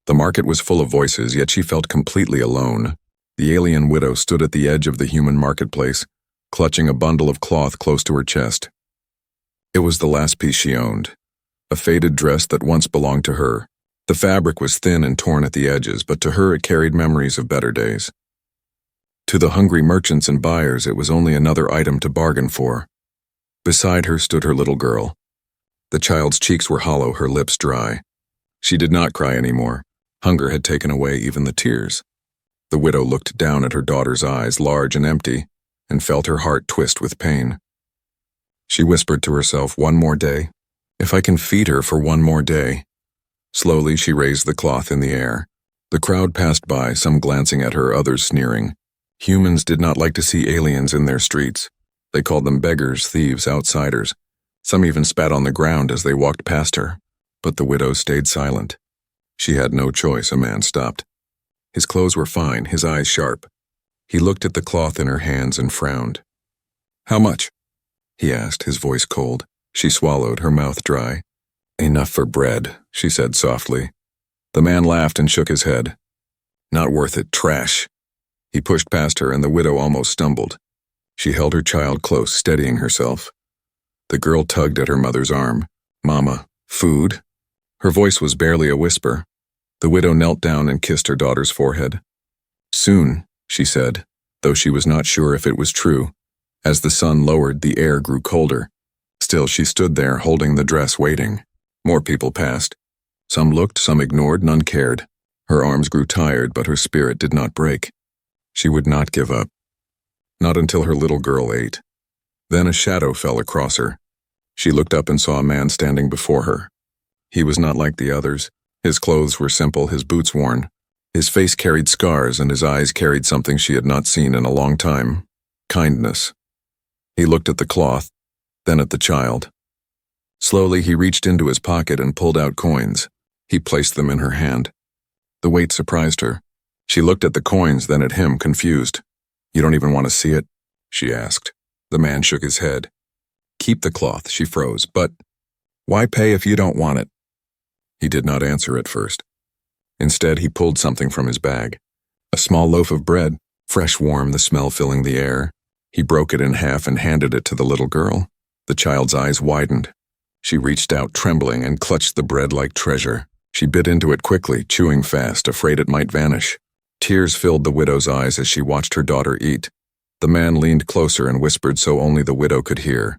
The market was full of voices, yet she felt completely alone. The alien widow stood at the edge of the human marketplace, clutching a bundle of cloth close to her chest. It was the last piece she owned, a faded dress that once belonged to her. The fabric was thin and torn at the edges, but to her it carried memories of better days. To the hungry merchants and buyers, it was only another item to bargain for. Beside her stood her little girl. The child's cheeks were hollow, her lips dry. She did not cry anymore. Hunger had taken away even the tears. The widow looked down at her daughter's eyes, large and empty, and felt her heart twist with pain. She whispered to herself, "One more day. If I can feed her for one more day." Slowly, she raised the cloth in the air. The crowd passed by, some glancing at her, others sneering. Humans did not like to see aliens in their streets. They called them beggars, thieves, outsiders. Some even spat on the ground as they walked past her. But the widow stayed silent. She had no choice. A man stopped. His clothes were fine, his eyes sharp. He looked at the cloth in her hands and frowned. "How much?" he asked, his voice cold. She swallowed, her mouth dry. "Enough for bread," she said softly. The man laughed and shook his head. "Not worth it, trash." He pushed past her, and the widow almost stumbled. She held her child close, steadying herself. The girl tugged at her mother's arm. "Mama, food?" Her voice was barely a whisper. The widow knelt down and kissed her daughter's forehead. "Soon," she said, though she was not sure if it was true. As the sun lowered, the air grew colder. Still, she stood there, holding the dress, waiting. More people passed. Some looked, some ignored, none cared. Her arms grew tired, but her spirit did not break. She would not give up. Not until her little girl ate. Then a shadow fell across her. She looked up and saw a man standing before her. He was not like the others. His clothes were simple, his boots worn. His face carried scars, and his eyes carried something she had not seen in a long time: kindness. He looked at the cloth, then at the child. Slowly, he reached into his pocket and pulled out coins. He placed them in her hand. The weight surprised her. She looked at the coins, then at him, confused. "You don't even want to see it?" she asked. The man shook his head. "Keep the cloth," she froze. "But why pay if you don't want it?" He did not answer at first. Instead, he pulled something from his bag. A small loaf of bread, fresh, warm, the smell filling the air. He broke it in half and handed it to the little girl. The child's eyes widened. She reached out, trembling, and clutched the bread like treasure. She bit into it quickly, chewing fast, afraid it might vanish. Tears filled the widow's eyes as she watched her daughter eat. The man leaned closer and whispered so only the widow could hear.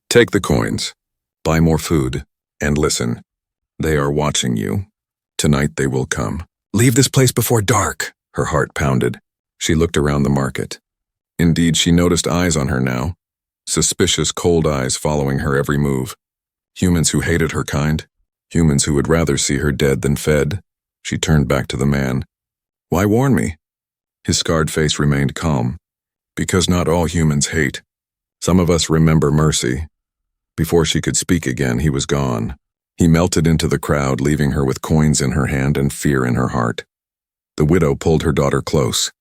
"Take the coins, buy more food, and listen. They are watching you. Tonight they will come. Leave this place before dark." Her heart pounded. She looked around the market. Indeed, she noticed eyes on her now. Suspicious, cold eyes following her every move. Humans who hated her kind. Humans who would rather see her dead than fed. She turned back to the man. "Why warn me?" His scarred face remained calm. "Because not all humans hate. Some of us remember mercy." Before she could speak again, he was gone. He melted into the crowd, leaving her with coins in her hand and fear in her heart. The widow pulled her daughter close.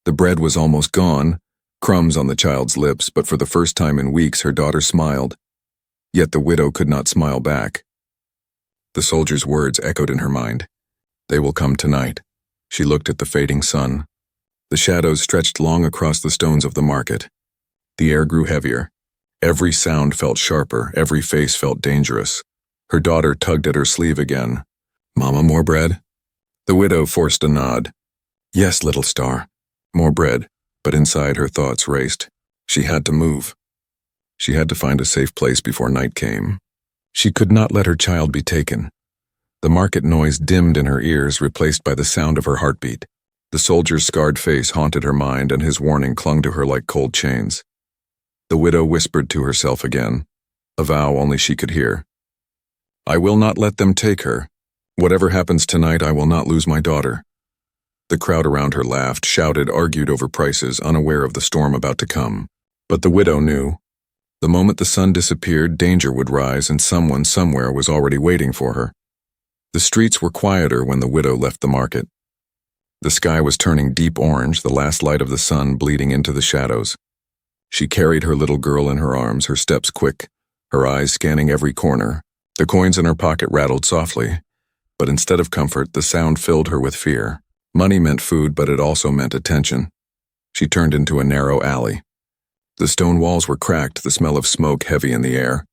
The bread was almost gone, crumbs on the child's lips, but for the first time in weeks her daughter smiled. Yet the widow could not smile back. The soldier's words echoed in her mind. "They will come tonight." She looked at the fading sun. The shadows stretched long across the stones of the market. The air grew heavier. Every sound felt sharper, every face felt dangerous. Her daughter tugged at her sleeve again. "Mama, more bread?" The widow forced a nod. "Yes, little star. More bread." But inside her thoughts raced. She had to move. She had to find a safe place before night came. She could not let her child be taken. The market noise dimmed in her ears, replaced by the sound of her heartbeat. The soldier's scarred face haunted her mind, and his warning clung to her like cold chains. The widow whispered to herself again, a vow only she could hear. "I will not let them take her. Whatever happens tonight, I will not lose my daughter." The crowd around her laughed, shouted, argued over prices, unaware of the storm about to come. But the widow knew. The moment the sun disappeared, danger would rise, and someone somewhere was already waiting for her. The streets were quieter when the widow left the market. The sky was turning deep orange, the last light of the sun bleeding into the shadows. She carried her little girl in her arms, her steps quick, her eyes scanning every corner. The coins in her pocket rattled softly. But instead of comfort, the sound filled her with fear. Money meant food, but it also meant attention. She turned into a narrow alley. The stone walls were cracked, the smell of smoke heavy in the air.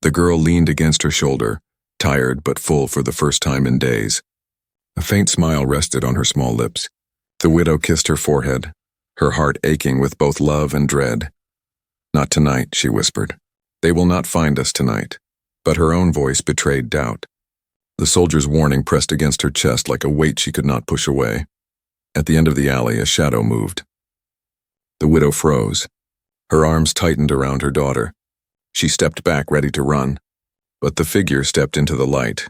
The girl leaned against her shoulder, tired but full for the first time in days. A faint smile rested on her small lips. The widow kissed her forehead, her heart aching with both love and dread. "Not tonight," she whispered. "They will not find us tonight." But her own voice betrayed doubt. The soldier's warning pressed against her chest like a weight she could not push away. At the end of the alley, a shadow moved. The widow froze. Her arms tightened around her daughter. She stepped back, ready to run. But the figure stepped into the light.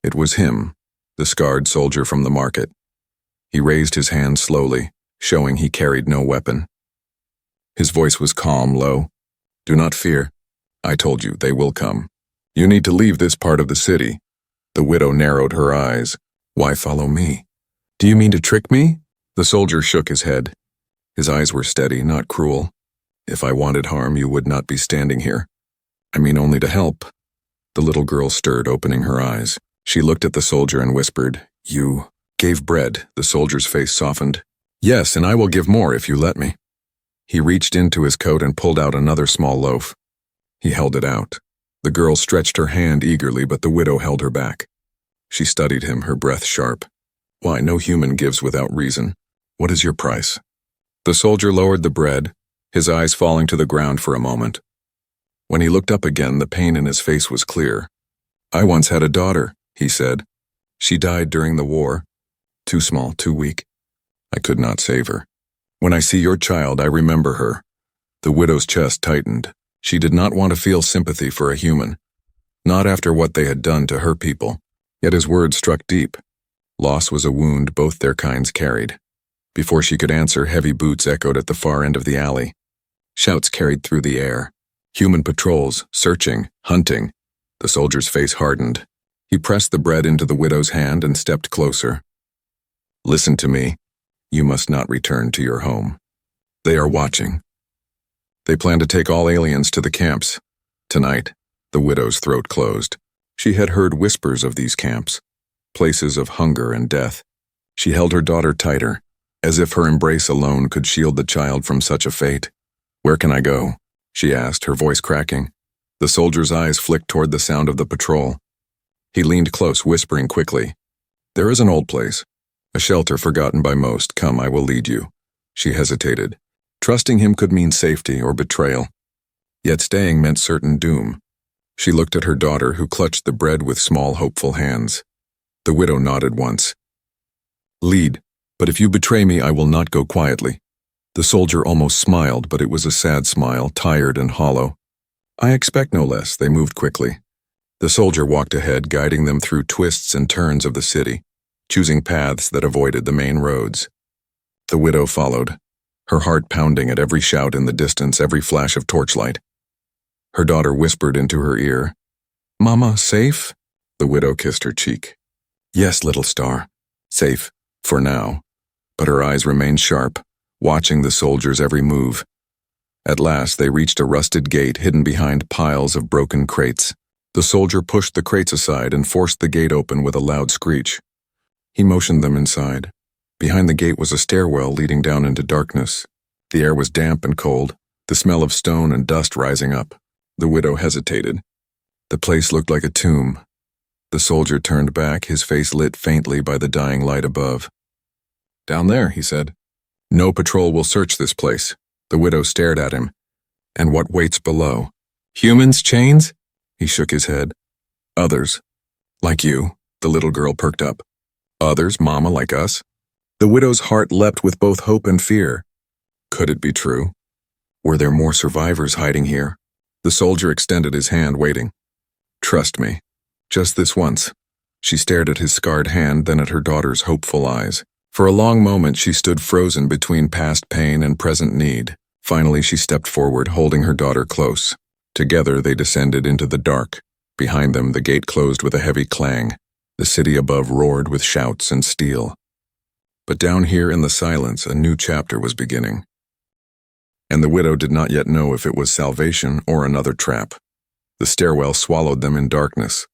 It was him, the scarred soldier from the market. He raised his hand slowly, showing he carried no weapon. His voice was calm, low. "Do not fear. I told you, they will come. You need to leave this part of the city." The widow narrowed her eyes. "Why follow me? Do you mean to trick me?" The soldier shook his head. His eyes were steady, not cruel. "If I wanted harm, you would not be standing here. I mean only to help." The little girl stirred, opening her eyes. She looked at the soldier and whispered, "You gave bread." The soldier's face softened. "Yes, and I will give more if you let me." He reached into his coat and pulled out another small loaf. He held it out. The girl stretched her hand eagerly, but the widow held her back. She studied him, her breath sharp. "Why, no human gives without reason. What is your price?" The soldier lowered the bread, his eyes falling to the ground for a moment. When he looked up again, the pain in his face was clear. "I once had a daughter," he said. "She died during the war. Too small, too weak. I could not save her. When I see your child, I remember her." The widow's chest tightened. She did not want to feel sympathy for a human. Not after what they had done to her people. Yet his words struck deep. Loss was a wound both their kinds carried. Before she could answer, heavy boots echoed at the far end of the alley. Shouts carried through the air. Human patrols, searching, hunting. The soldier's face hardened. He pressed the bread into the widow's hand and stepped closer. "Listen to me. You must not return to your home. They are watching. They plan to take all aliens to the camps. Tonight." The widow's throat closed. She had heard whispers of these camps, places of hunger and death. She held her daughter tighter, as if her embrace alone could shield the child from such a fate. "Where can I go?" she asked, her voice cracking. The soldier's eyes flicked toward the sound of the patrol. He leaned close, whispering quickly. "There is an old place, a shelter forgotten by most. Come, I will lead you." She hesitated. Trusting him could mean safety or betrayal. Yet staying meant certain doom. She looked at her daughter, who clutched the bread with small, hopeful hands. The widow nodded once. "Lead, but if you betray me, I will not go quietly." The soldier almost smiled, but it was a sad smile, tired and hollow. "I expect no less." They moved quickly. The soldier walked ahead, guiding them through twists and turns of the city, choosing paths that avoided the main roads. The widow followed, her heart pounding at every shout in the distance, every flash of torchlight. Her daughter whispered into her ear, "Mama, safe?" The widow kissed her cheek. "Yes, little star. Safe, for now." But her eyes remained sharp, watching the soldier's every move. At last they reached a rusted gate hidden behind piles of broken crates. The soldier pushed the crates aside and forced the gate open with a loud screech. He motioned them inside. Behind the gate was a stairwell leading down into darkness. The air was damp and cold, the smell of stone and dust rising up. The widow hesitated. The place looked like a tomb. The soldier turned back, his face lit faintly by the dying light above. "Down there," he said. "No patrol will search this place." The widow stared at him. "And what waits below? Humans, chains?" He shook his head. "Others. Like you." The little girl perked up. "Others, Mama, like us?" The widow's heart leapt with both hope and fear. Could it be true? Were there more survivors hiding here? The soldier extended his hand, waiting. "Trust me. Just this once." She stared at his scarred hand, then at her daughter's hopeful eyes. For a long moment she stood frozen between past pain and present need. Finally she stepped forward, holding her daughter close. Together they descended into the dark. Behind them the gate closed with a heavy clang. The city above roared with shouts and steel. But down here in the silence a new chapter was beginning. And the widow did not yet know if it was salvation or another trap. The stairwell swallowed them in darkness.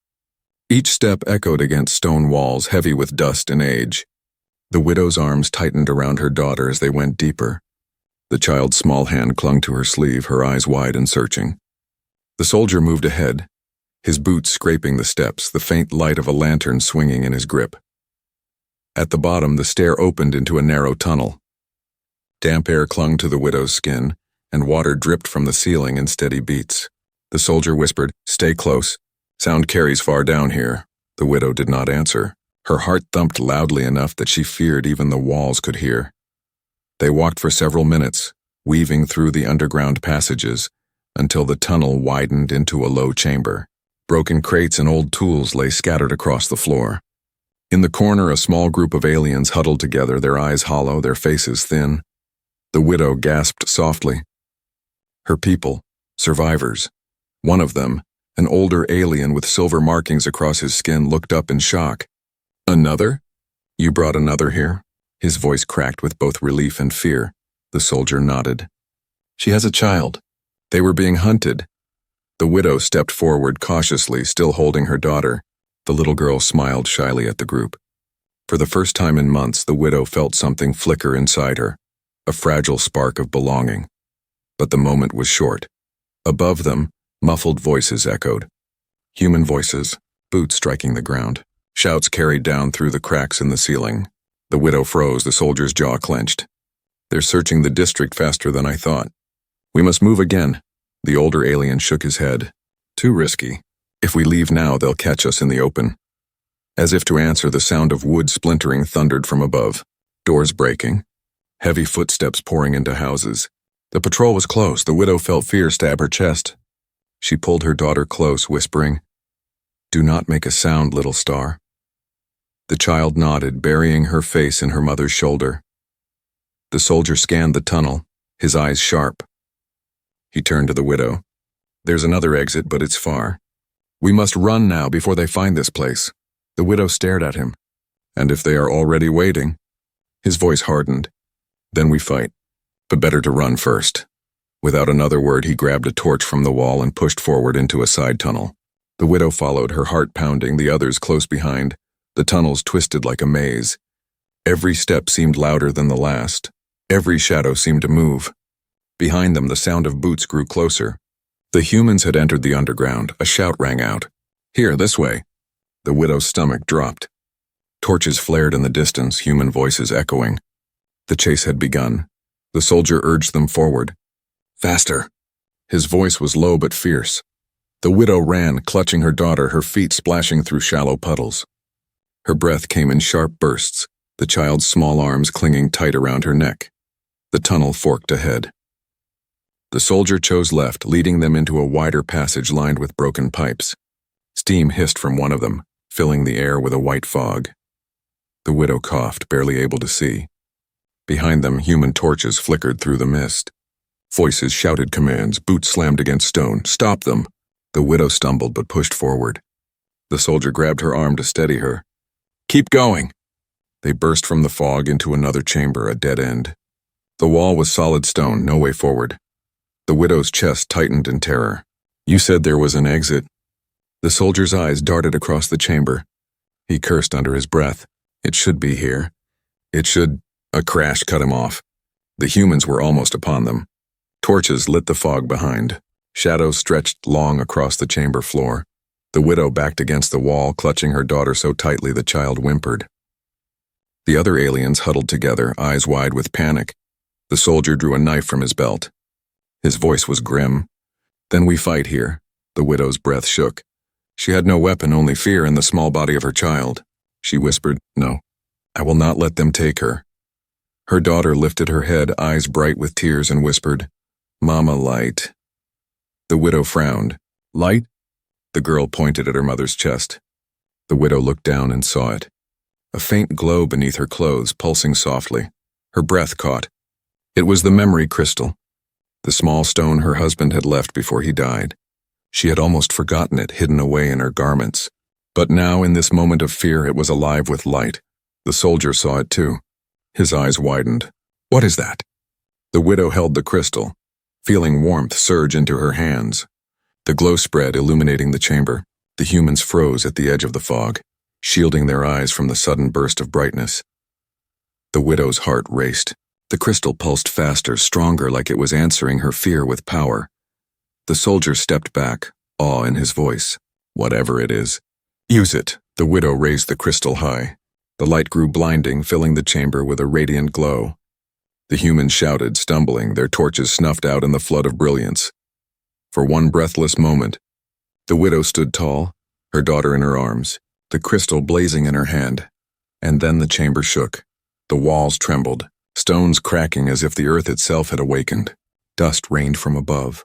Each step echoed against stone walls heavy with dust and age. The widow's arms tightened around her daughter as they went deeper. The child's small hand clung to her sleeve, her eyes wide and searching. The soldier moved ahead, his boots scraping the steps, the faint light of a lantern swinging in his grip. At the bottom, the stair opened into a narrow tunnel. Damp air clung to the widow's skin, and water dripped from the ceiling in steady beats. The soldier whispered, "Stay close. Sound carries far down here." The widow did not answer. Her heart thumped loudly enough that she feared even the walls could hear. They walked for several minutes, weaving through the underground passages, until the tunnel widened into a low chamber. Broken crates and old tools lay scattered across the floor. In the corner, a small group of aliens huddled together, their eyes hollow, their faces thin. The widow gasped softly. Her people, survivors. One of them, an older alien with silver markings across his skin, looked up in shock. "Another? You brought another here?" His voice cracked with both relief and fear. The soldier nodded. "She has a child. They were being hunted." The widow stepped forward cautiously, still holding her daughter. The little girl smiled shyly at the group. For the first time in months, the widow felt something flicker inside her, a fragile spark of belonging. But the moment was short. Above them, muffled voices echoed. Human voices, boots striking the ground. Shouts carried down through the cracks in the ceiling. The widow froze, the soldier's jaw clenched. "They're searching the district faster than I thought. We must move again." The older alien shook his head. "Too risky. If we leave now, they'll catch us in the open." As if to answer, the sound of wood splintering thundered from above. Doors breaking. Heavy footsteps pouring into houses. The patrol was close. The widow felt fear stab her chest. She pulled her daughter close, whispering, "Do not make a sound, little star." The child nodded, burying her face in her mother's shoulder. The soldier scanned the tunnel, his eyes sharp. He turned to the widow. "There's another exit, but it's far. We must run now before they find this place." The widow stared at him. "And if they are already waiting?" His voice hardened. "Then we fight. But better to run first." Without another word, he grabbed a torch from the wall and pushed forward into a side tunnel. The widow followed, her heart pounding, the others close behind. The tunnels twisted like a maze. Every step seemed louder than the last. Every shadow seemed to move. Behind them, the sound of boots grew closer. The humans had entered the underground. A shout rang out. "Here, this way." The widow's stomach dropped. Torches flared in the distance, human voices echoing. The chase had begun. The soldier urged them forward. "Faster." His voice was low but fierce. The widow ran, clutching her daughter, her feet splashing through shallow puddles. Her breath came in sharp bursts, the child's small arms clinging tight around her neck. The tunnel forked ahead. The soldier chose left, leading them into a wider passage lined with broken pipes. Steam hissed from one of them, filling the air with a white fog. The widow coughed, barely able to see. Behind them, human torches flickered through the mist. Voices shouted commands, boots slammed against stone. "Stop them!" The widow stumbled but pushed forward. The soldier grabbed her arm to steady her. "Keep going!" They burst from the fog into another chamber, a dead end. The wall was solid stone, no way forward. The widow's chest tightened in terror. "You said there was an exit." The soldier's eyes darted across the chamber. He cursed under his breath. "It should be here. It should—" A crash cut him off. The humans were almost upon them. Torches lit the fog behind. Shadows stretched long across the chamber floor. The widow backed against the wall, clutching her daughter so tightly the child whimpered. The other aliens huddled together, eyes wide with panic. The soldier drew a knife from his belt. His voice was grim. "Then we fight here." The widow's breath shook. She had no weapon, only fear in the small body of her child. She whispered, "No, I will not let them take her." Her daughter lifted her head, eyes bright with tears, and whispered, "Mama, light." The widow frowned. "Light?" The girl pointed at her mother's chest. The widow looked down and saw it. A faint glow beneath her clothes, pulsing softly. Her breath caught. It was the memory crystal, the small stone her husband had left before he died. She had almost forgotten it, hidden away in her garments. But now, in this moment of fear, it was alive with light. The soldier saw it too. His eyes widened. "What is that?" The widow held the crystal, feeling warmth surge into her hands. The glow spread, illuminating the chamber. The humans froze at the edge of the fog, shielding their eyes from the sudden burst of brightness. The widow's heart raced. The crystal pulsed faster, stronger, like it was answering her fear with power. The soldier stepped back, awe in his voice. Whatever it is, use it. The widow raised the crystal high. The light grew blinding, filling the chamber with a radiant glow. The humans shouted, stumbling, their torches snuffed out in the flood of brilliance. For one breathless moment, the widow stood tall, her daughter in her arms, the crystal blazing in her hand. And then the chamber shook. The walls trembled, stones cracking as if the earth itself had awakened. Dust rained from above.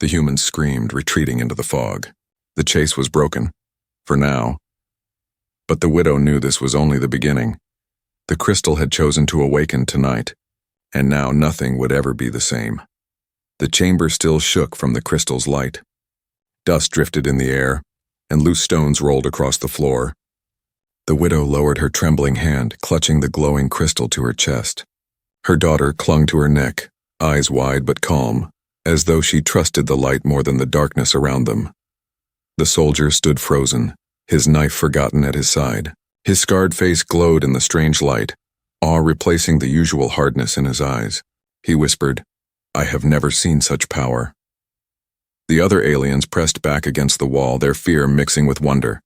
The humans screamed, retreating into the fog. The chase was broken, for now. But the widow knew this was only the beginning. The crystal had chosen to awaken tonight, and now nothing would ever be the same. The chamber still shook from the crystal's light. Dust drifted in the air, and loose stones rolled across the floor. The widow lowered her trembling hand, clutching the glowing crystal to her chest. Her daughter clung to her neck, eyes wide but calm, as though she trusted the light more than the darkness around them. The soldier stood frozen, his knife forgotten at his side. His scarred face glowed in the strange light, awe replacing the usual hardness in his eyes. He whispered, "I have never seen such power." The other aliens pressed back against the wall, their fear mixing with wonder.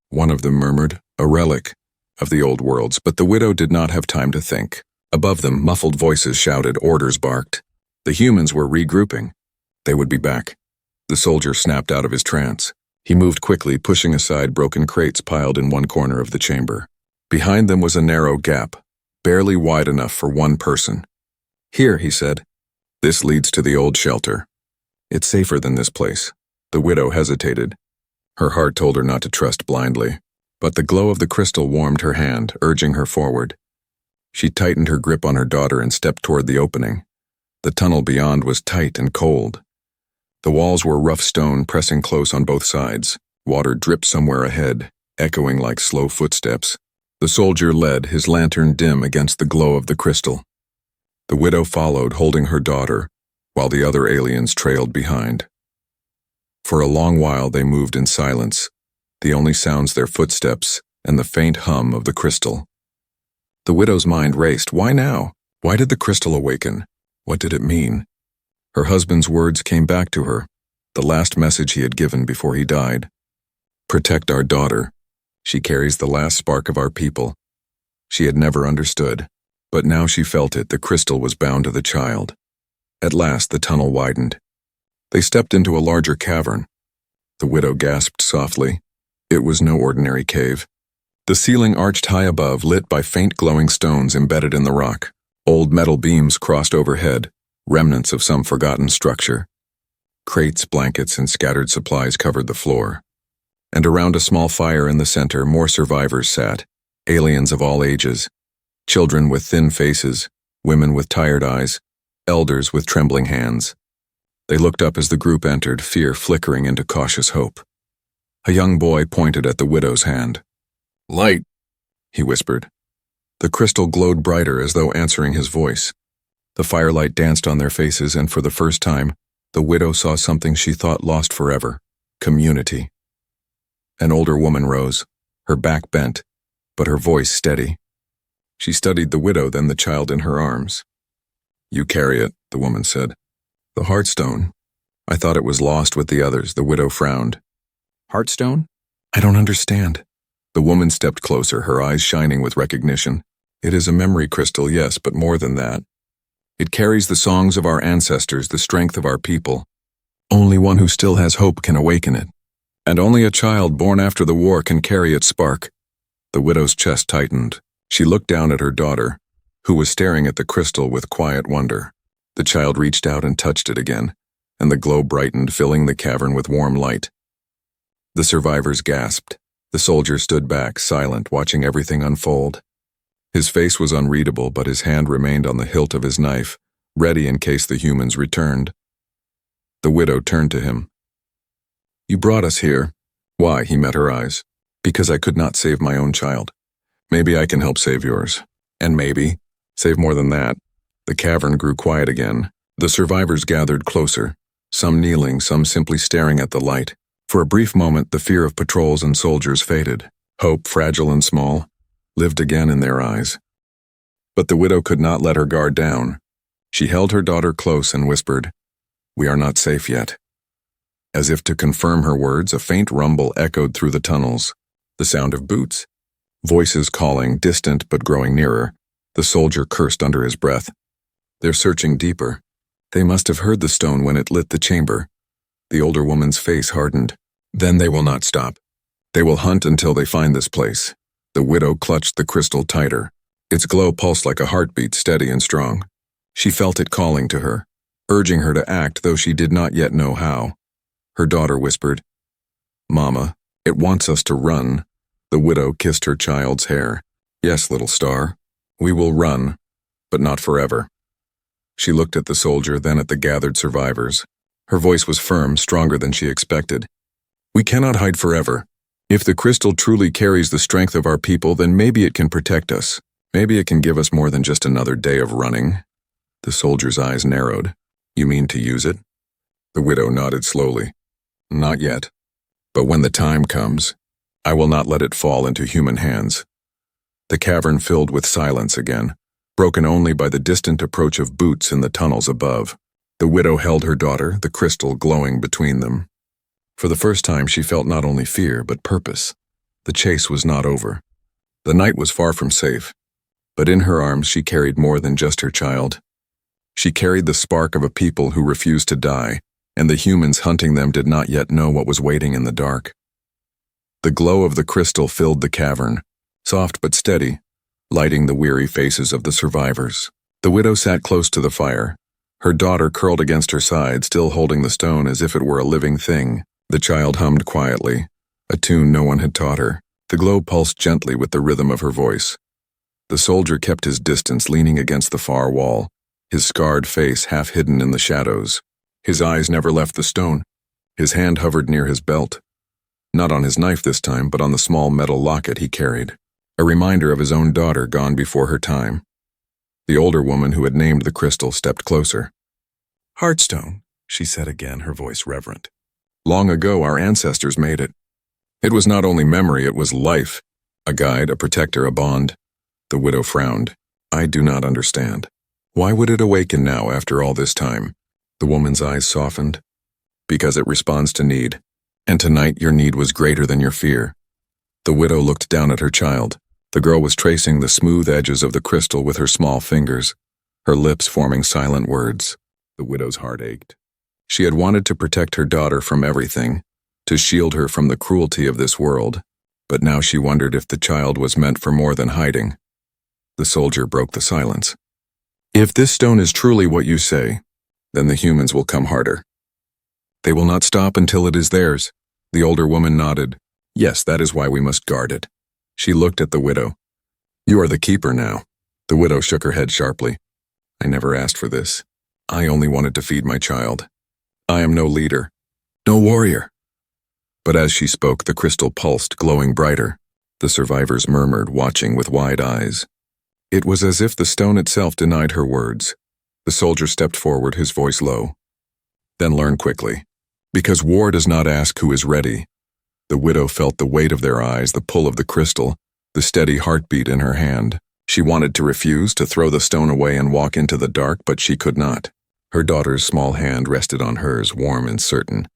One of them murmured, "A relic of the old worlds," but the widow did not have time to think. Above them, muffled voices shouted, orders barked. The humans were regrouping. They would be back. The soldier snapped out of his trance. He moved quickly, pushing aside broken crates piled in one corner of the chamber. Behind them was a narrow gap, barely wide enough for one person. "Here," he said. "This leads to the old shelter. It's safer than this place." The widow hesitated. Her heart told her not to trust blindly, but the glow of the crystal warmed her hand, urging her forward. She tightened her grip on her daughter and stepped toward the opening. The tunnel beyond was tight and cold. The walls were rough stone, pressing close on both sides. Water dripped somewhere ahead, echoing like slow footsteps. The soldier led, his lantern dim against the glow of the crystal. The widow followed, holding her daughter, while the other aliens trailed behind. For a long while they moved in silence, the only sounds their footsteps and the faint hum of the crystal. The widow's mind raced. Why now? Why did the crystal awaken? What did it mean? Her husband's words came back to her, the last message he had given before he died. "Protect our daughter. She carries the last spark of our people." She had never understood, but now she felt it. The crystal was bound to the child. At last the tunnel widened. They stepped into a larger cavern. The widow gasped softly. It was no ordinary cave. The ceiling arched high above, lit by faint glowing stones embedded in the rock. Old metal beams crossed overhead, remnants of some forgotten structure. Crates, blankets, and scattered supplies covered the floor. And around a small fire in the center, more survivors sat, aliens of all ages. Children with thin faces, women with tired eyes, elders with trembling hands. They looked up as the group entered, fear flickering into cautious hope. A young boy pointed at the widow's hand. "Light," he whispered. The crystal glowed brighter as though answering his voice. The firelight danced on their faces, and for the first time, the widow saw something she thought lost forever: community. An older woman rose, her back bent, but her voice steady. She studied the widow, then the child in her arms. "You carry it," the woman said. "The Heartstone. I thought it was lost with the others." The widow frowned. "Heartstone? I don't understand." The woman stepped closer, her eyes shining with recognition. "It is a memory crystal, yes, but more than that. It carries the songs of our ancestors, the strength of our people. Only one who still has hope can awaken it. And only a child born after the war can carry its spark." The widow's chest tightened. She looked down at her daughter, who was staring at the crystal with quiet wonder. The child reached out and touched it again, and the glow brightened, filling the cavern with warm light. The survivors gasped. The soldier stood back, silent, watching everything unfold. His face was unreadable, but his hand remained on the hilt of his knife, ready in case the humans returned. The widow turned to him. "You brought us here." "Why?" He met her eyes. "Because I could not save my own child. Maybe I can help save yours. And maybe save more than that." The cavern grew quiet again. The survivors gathered closer, some kneeling, some simply staring at the light. For a brief moment, the fear of patrols and soldiers faded. Hope, fragile and small, lived again in their eyes. But the widow could not let her guard down. She held her daughter close and whispered, "We are not safe yet." As if to confirm her words, a faint rumble echoed through the tunnels. The sound of boots. Voices calling, distant but growing nearer. The soldier cursed under his breath. "They're searching deeper. They must have heard the stone when it lit the chamber." The older woman's face hardened. "Then they will not stop. They will hunt until they find this place." The widow clutched the crystal tighter. Its glow pulsed like a heartbeat, steady and strong. She felt it calling to her, urging her to act, though she did not yet know how. Her daughter whispered, "Mama, it wants us to run." The widow kissed her child's hair. "Yes, little star, we will run, but not forever." She looked at the soldier, then at the gathered survivors. Her voice was firm, stronger than she expected. "We cannot hide forever. If the crystal truly carries the strength of our people, then maybe it can protect us. Maybe it can give us more than just another day of running." The soldier's eyes narrowed. "You mean to use it?" The widow nodded slowly. "Not yet. But when the time comes, I will not let it fall into human hands." The cavern filled with silence again, broken only by the distant approach of boots in the tunnels above. The widow held her daughter, the crystal glowing between them. For the first time she felt not only fear, but purpose. The chase was not over. The night was far from safe. But in her arms she carried more than just her child. She carried the spark of a people who refused to die, and the humans hunting them did not yet know what was waiting in the dark. The glow of the crystal filled the cavern, soft but steady, lighting the weary faces of the survivors. The widow sat close to the fire, her daughter curled against her side, still holding the stone as if it were a living thing. The child hummed quietly, a tune no one had taught her. The glow pulsed gently with the rhythm of her voice. The soldier kept his distance, leaning against the far wall, his scarred face half hidden in the shadows. His eyes never left the stone. His hand hovered near his belt. Not on his knife this time, but on the small metal locket he carried, a reminder of his own daughter gone before her time. The older woman who had named the crystal stepped closer. "Heartstone," she said again, her voice reverent. "Long ago our ancestors made it. It was not only memory, it was life, a guide, a protector, a bond." The widow frowned. "I do not understand. Why would it awaken now after all this time?" The woman's eyes softened. "Because it responds to need. And tonight your need was greater than your fear." The widow looked down at her child. The girl was tracing the smooth edges of the crystal with her small fingers, her lips forming silent words. The widow's heart ached. She had wanted to protect her daughter from everything, to shield her from the cruelty of this world, but now she wondered if the child was meant for more than hiding. The soldier broke the silence. "If this stone is truly what you say, then the humans will come harder. They will not stop until it is theirs." The older woman nodded. "Yes, that is why we must guard it." She looked at the widow. "You are the keeper now." The widow shook her head sharply. "I never asked for this. I only wanted to feed my child. I am no leader, no warrior." But as she spoke, the crystal pulsed, glowing brighter. The survivors murmured, watching with wide eyes. It was as if the stone itself denied her words. The soldier stepped forward, his voice low. "Then learn quickly, because war does not ask who is ready." The widow felt the weight of their eyes, the pull of the crystal, the steady heartbeat in her hand. She wanted to refuse, to throw the stone away and walk into the dark, but she could not. Her daughter's small hand rested on hers, warm and certain.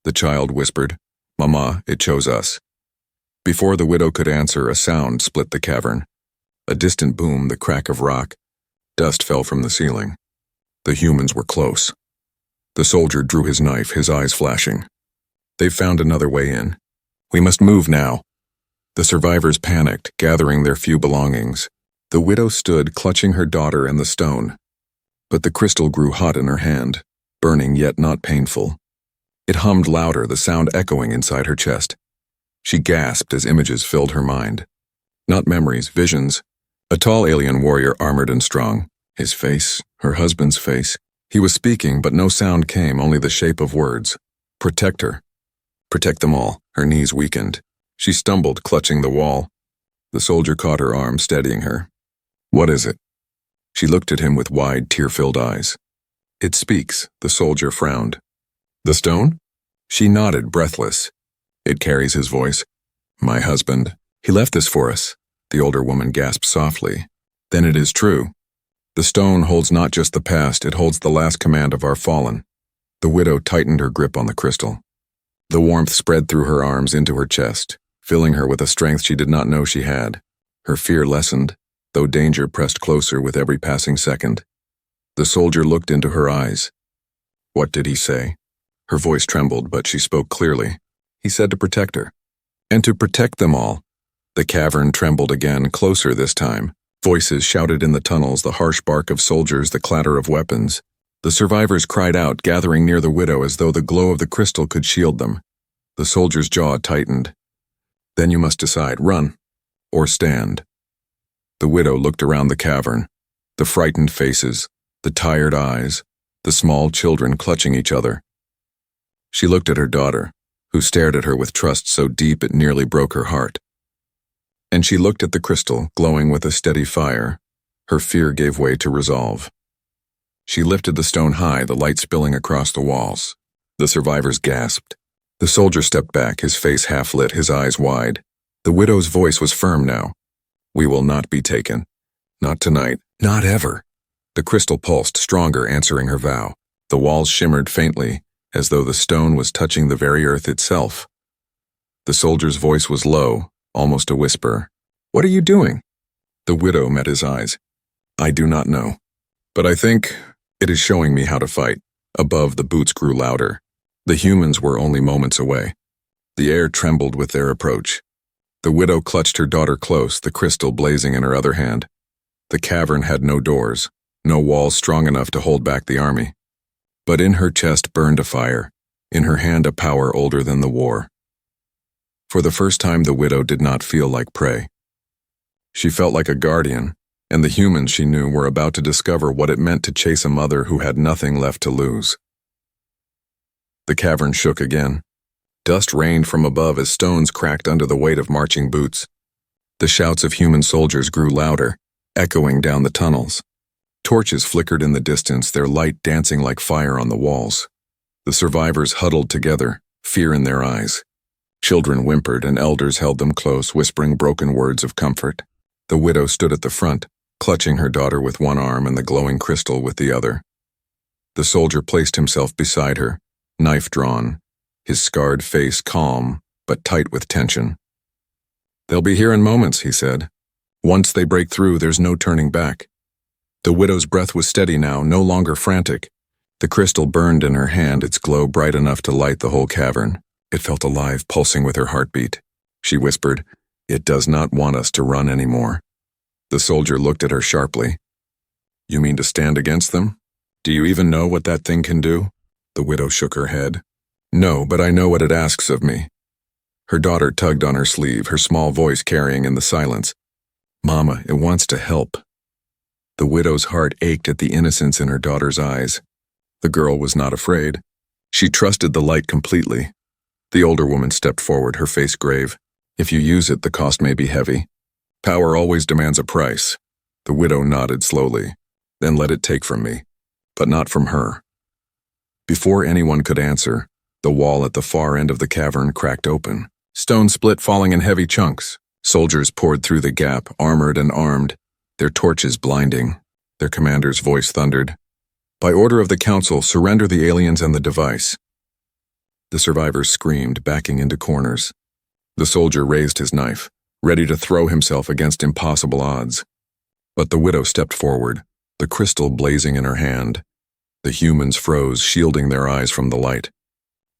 The child whispered, "Mama, it chose us." Before the widow could answer, a sound split the cavern. A distant boom, the crack of rock. Dust fell from the ceiling. The humans were close. The soldier drew his knife, his eyes flashing. "They've found another way in. We must move now." The survivors panicked, gathering their few belongings. The widow stood, clutching her daughter and the stone. But the crystal grew hot in her hand, burning yet not painful. It hummed louder, the sound echoing inside her chest. She gasped as images filled her mind. Not memories, visions. A tall alien warrior, armored and strong. His face, her husband's face. He was speaking, but no sound came, only the shape of words. "Protect her. Protect them all." Her knees weakened. She stumbled, clutching the wall. The soldier caught her arm, steadying her. "What is it?" She looked at him with wide, tear-filled eyes. "It speaks," the soldier frowned. "The stone?" She nodded, breathless. "It carries his voice. My husband. He left this for us." The older woman gasped softly. "Then it is true. The stone holds not just the past, it holds the last command of our fallen." The widow tightened her grip on the crystal. The warmth spread through her arms into her chest, filling her with a strength she did not know she had. Her fear lessened, though danger pressed closer with every passing second. The soldier looked into her eyes. "What did he say?" Her voice trembled, but she spoke clearly. "He said to protect her. And to protect them all." The cavern trembled again, closer this time. Voices shouted in the tunnels, the harsh bark of soldiers, the clatter of weapons. The survivors cried out, gathering near the widow as though the glow of the crystal could shield them. The soldier's jaw tightened. "Then you must decide, run or stand." The widow looked around the cavern, the frightened faces, the tired eyes, the small children clutching each other. She looked at her daughter, who stared at her with trust so deep it nearly broke her heart. And she looked at the crystal, glowing with a steady fire. Her fear gave way to resolve. She lifted the stone high, the light spilling across the walls. The survivors gasped. The soldier stepped back, his face half lit, his eyes wide. The widow's voice was firm now. "We will not be taken. Not tonight. Not ever." The crystal pulsed, stronger, answering her vow. The walls shimmered faintly, as though the stone was touching the very earth itself. The soldier's voice was low, almost a whisper. "What are you doing?" The widow met his eyes. "I do not know. But I think it is showing me how to fight." Above, the boots grew louder. The humans were only moments away. The air trembled with their approach. The widow clutched her daughter close, the crystal blazing in her other hand. The cavern had no doors, no walls strong enough to hold back the army. But in her chest burned a fire, in her hand a power older than the war. For the first time, the widow did not feel like prey. She felt like a guardian, and the humans she knew were about to discover what it meant to chase a mother who had nothing left to lose. The cavern shook again. Dust rained from above as stones cracked under the weight of marching boots. The shouts of human soldiers grew louder, echoing down the tunnels. Torches flickered in the distance, their light dancing like fire on the walls. The survivors huddled together, fear in their eyes. Children whimpered and elders held them close, whispering broken words of comfort. The widow stood at the front, clutching her daughter with one arm and the glowing crystal with the other. The soldier placed himself beside her, knife drawn, his scarred face calm, but tight with tension. "They'll be here in moments," he said. "Once they break through, there's no turning back." The widow's breath was steady now, no longer frantic. The crystal burned in her hand, its glow bright enough to light the whole cavern. It felt alive, pulsing with her heartbeat. She whispered, "It does not want us to run anymore." The soldier looked at her sharply. "You mean to stand against them? Do you even know what that thing can do?" The widow shook her head. "No, but I know what it asks of me." Her daughter tugged on her sleeve, her small voice carrying in the silence. "Mama, it wants to help." The widow's heart ached at the innocence in her daughter's eyes. The girl was not afraid. She trusted the light completely. The older woman stepped forward, her face grave. "If you use it, the cost may be heavy. Power always demands a price." The widow nodded slowly. "Then let it take from me, but not from her." Before anyone could answer, the wall at the far end of the cavern cracked open. Stone split, falling in heavy chunks. Soldiers poured through the gap, armored and armed, their torches blinding. Their commander's voice thundered, "By order of the council, surrender the aliens and the device." The survivors screamed, backing into corners. The soldier raised his knife, ready to throw himself against impossible odds. But the widow stepped forward, the crystal blazing in her hand. The humans froze, shielding their eyes from the light.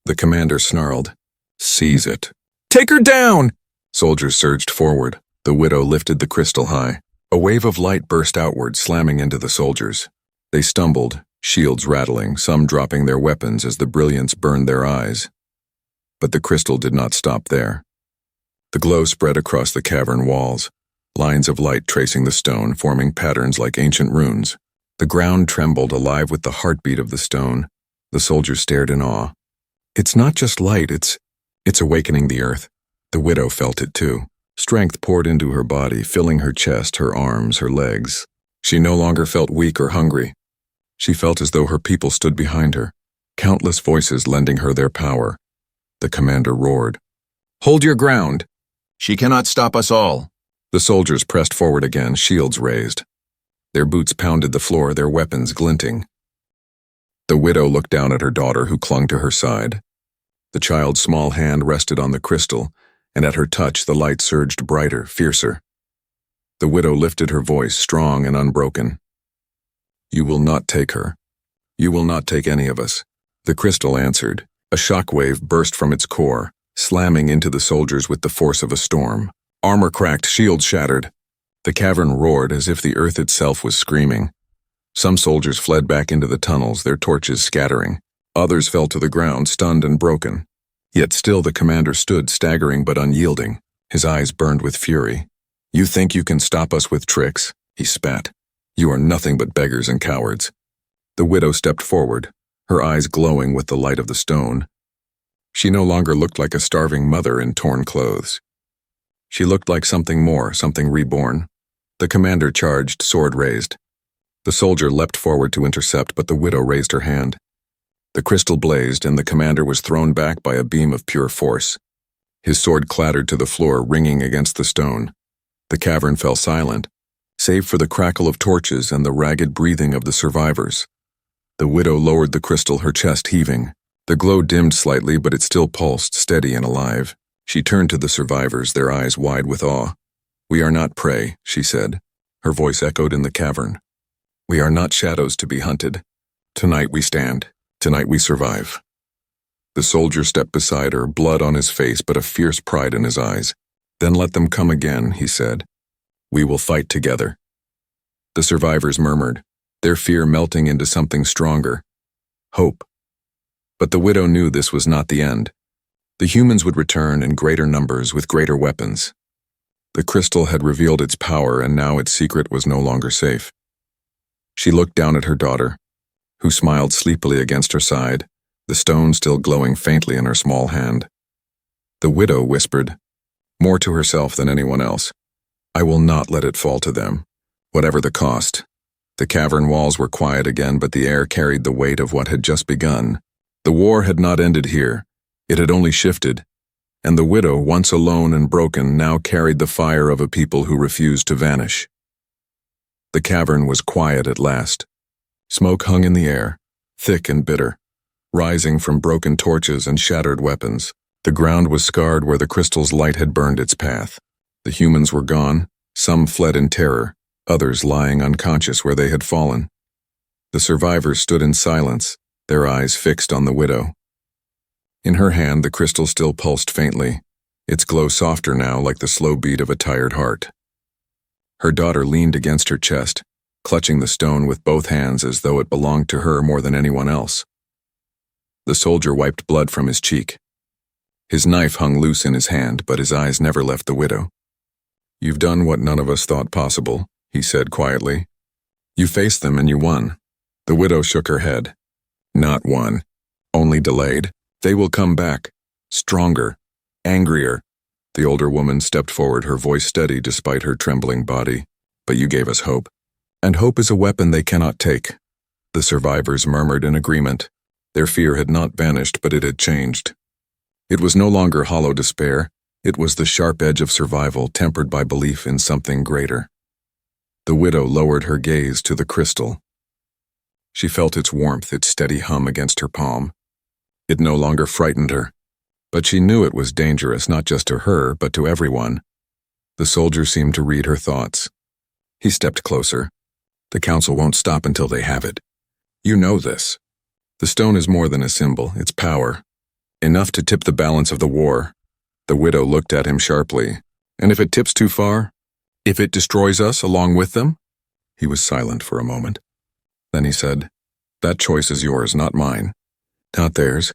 The commander snarled, "Seize it." "Take her down!" Soldiers surged forward. The widow lifted the crystal high. A wave of light burst outward, slamming into the soldiers. They stumbled, shields rattling, some dropping their weapons as the brilliance burned their eyes. But the crystal did not stop there. The glow spread across the cavern walls, lines of light tracing the stone, forming patterns like ancient runes. The ground trembled, alive with the heartbeat of the stone. The soldiers stared in awe. "It's not just light, it's awakening the earth." The widow felt it too. Strength poured into her body, filling her chest, her arms, her legs. She no longer felt weak or hungry. She felt as though her people stood behind her, countless voices lending her their power, The commander roared. "Hold your ground! She cannot stop us all." The soldiers pressed forward again, shields raised. Their boots pounded the floor, their weapons glinting. The widow looked down at her daughter, who clung to her side. The child's small hand rested on the crystal, and at her touch the light surged brighter, fiercer. The widow lifted her voice, strong and unbroken. "You will not take her. You will not take any of us." The crystal answered. A shockwave burst from its core, slamming into the soldiers with the force of a storm. Armor cracked, shields shattered. The cavern roared as if the earth itself was screaming. Some soldiers fled back into the tunnels, their torches scattering. Others fell to the ground, stunned and broken. Yet still the commander stood, staggering but unyielding. His eyes burned with fury. "You think you can stop us with tricks?" he spat. "You are nothing but beggars and cowards." The widow stepped forward, her eyes glowing with the light of the stone. She no longer looked like a starving mother in torn clothes. She looked like something more, something reborn. The commander charged, sword raised. The soldier leapt forward to intercept, but the widow raised her hand. The crystal blazed, and the commander was thrown back by a beam of pure force. His sword clattered to the floor, ringing against the stone. The cavern fell silent, save for the crackle of torches and the ragged breathing of the survivors. The widow lowered the crystal, her chest heaving. The glow dimmed slightly, but it still pulsed, steady and alive. She turned to the survivors, their eyes wide with awe. "We are not prey," she said. Her voice echoed in the cavern. "We are not shadows to be hunted. Tonight we stand. Tonight we survive." The soldier stepped beside her, blood on his face but a fierce pride in his eyes. "Then let them come again," he said. "We will fight together." The survivors murmured, their fear melting into something stronger. Hope. But the widow knew this was not the end. The humans would return in greater numbers with greater weapons. The crystal had revealed its power, and now its secret was no longer safe. She looked down at her daughter, who smiled sleepily against her side, the stone still glowing faintly in her small hand. The widow whispered, more to herself than anyone else, "I will not let it fall to them, whatever the cost." The cavern walls were quiet again, but the air carried the weight of what had just begun. The war had not ended here. It had only shifted, and the widow, once alone and broken, now carried the fire of a people who refused to vanish. The cavern was quiet at last. Smoke hung in the air, thick and bitter, rising from broken torches and shattered weapons. The ground was scarred where the crystal's light had burned its path. The humans were gone, some fled in terror, others lying unconscious where they had fallen. The survivors stood in silence, their eyes fixed on the widow. In her hand, the crystal still pulsed faintly, its glow softer now, like the slow beat of a tired heart. Her daughter leaned against her chest, clutching the stone with both hands as though it belonged to her more than anyone else. The soldier wiped blood from his cheek. His knife hung loose in his hand, but his eyes never left the widow. "You've done what none of us thought possible," he said quietly. "You faced them and you won." The widow shook her head. "Not won, only delayed. They will come back, stronger, angrier." The older woman stepped forward, her voice steady despite her trembling body. "But you gave us hope. And hope is a weapon they cannot take." The survivors murmured in agreement. Their fear had not vanished, but it had changed. It was no longer hollow despair. It was the sharp edge of survival, tempered by belief in something greater. The widow lowered her gaze to the crystal. She felt its warmth, its steady hum against her palm. It no longer frightened her, but she knew it was dangerous, not just to her, but to everyone. The soldier seemed to read her thoughts. He stepped closer. "The council won't stop until they have it. You know this. The stone is more than a symbol, it's power. Enough to tip the balance of the war." The widow looked at him sharply. "And if it tips too far? If it destroys us along with them?" He was silent for a moment. Then he said, "That choice is yours, not mine." "Not theirs."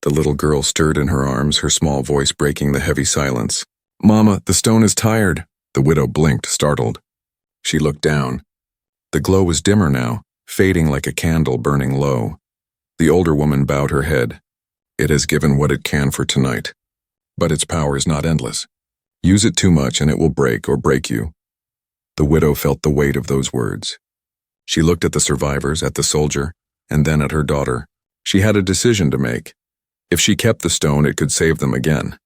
The little girl stirred in her arms, her small voice breaking the heavy silence. "Mama, the stone is tired." The widow blinked, startled. She looked down. The glow was dimmer now, fading like a candle burning low. The older woman bowed her head. "It has given what it can for tonight. But its power is not endless. Use it too much and it will break or break you." The widow felt the weight of those words. She looked at the survivors, at the soldier, and then at her daughter. She had a decision to make. If she kept the stone, it could save them again.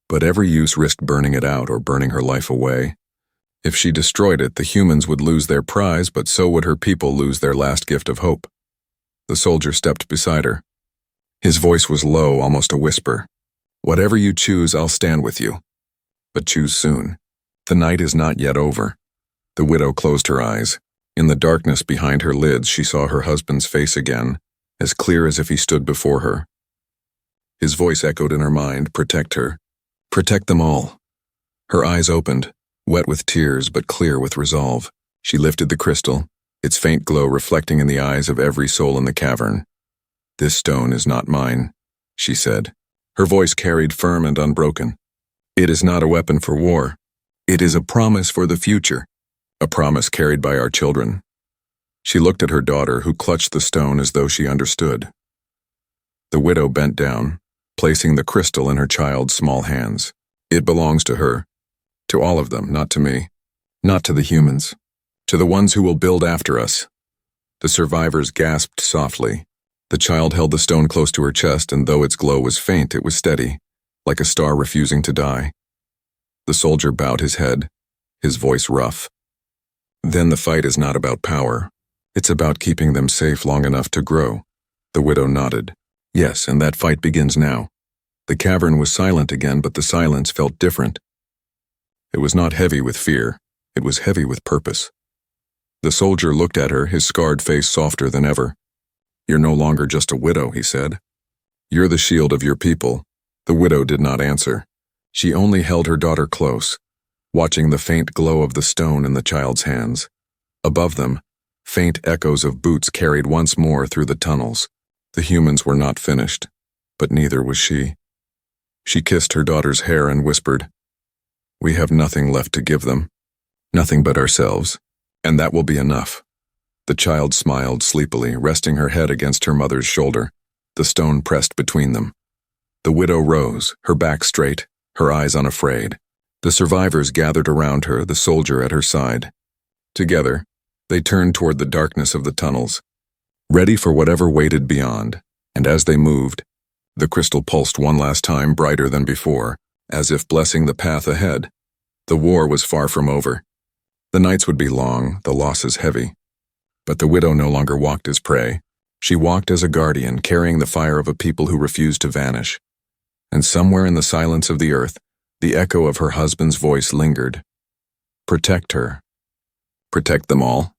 But every use risked burning it out or burning her life away. If she destroyed it, the humans would lose their prize, but so would her people lose their last gift of hope. The soldier stepped beside her. His voice was low, almost a whisper. "Whatever you choose, I'll stand with you. But choose soon. The night is not yet over." The widow closed her eyes. In the darkness behind her lids, she saw her husband's face again, as clear as if he stood before her. His voice echoed in her mind, "Protect her. Protect them all." Her eyes opened, wet with tears but clear with resolve. She lifted the crystal, its faint glow reflecting in the eyes of every soul in the cavern. "This stone is not mine," she said. Her voice carried firm and unbroken. "It is not a weapon for war. It is a promise for the future, a promise carried by our children." She looked at her daughter, who clutched the stone as though she understood. The widow bent down, placing the crystal in her child's small hands. "It belongs to her. To all of them, not to me. Not to the humans. To the ones who will build after us." The survivors gasped softly. The child held the stone close to her chest, and though its glow was faint, it was steady, like a star refusing to die. The soldier bowed his head, his voice rough. "Then the fight is not about power. It's about keeping them safe long enough to grow." The widow nodded. "Yes, and that fight begins now." The cavern was silent again, but the silence felt different. It was not heavy with fear. It was heavy with purpose. The soldier looked at her, his scarred face softer than ever. "You're no longer just a widow," he said. "You're the shield of your people." The widow did not answer. She only held her daughter close, watching the faint glow of the stone in the child's hands. Above them, faint echoes of boots carried once more through the tunnels. The humans were not finished, but neither was she. She kissed her daughter's hair and whispered, "We have nothing left to give them. Nothing but ourselves, and that will be enough." The child smiled sleepily, resting her head against her mother's shoulder, the stone pressed between them. The widow rose, her back straight, her eyes unafraid. The survivors gathered around her, the soldier at her side. Together, they turned toward the darkness of the tunnels, ready for whatever waited beyond, and as they moved, the crystal pulsed one last time, brighter than before, as if blessing the path ahead. The war was far from over. The nights would be long, the losses heavy. But the widow no longer walked as prey. She walked as a guardian, carrying the fire of a people who refused to vanish. And somewhere in the silence of the earth, the echo of her husband's voice lingered. "Protect her. Protect them all."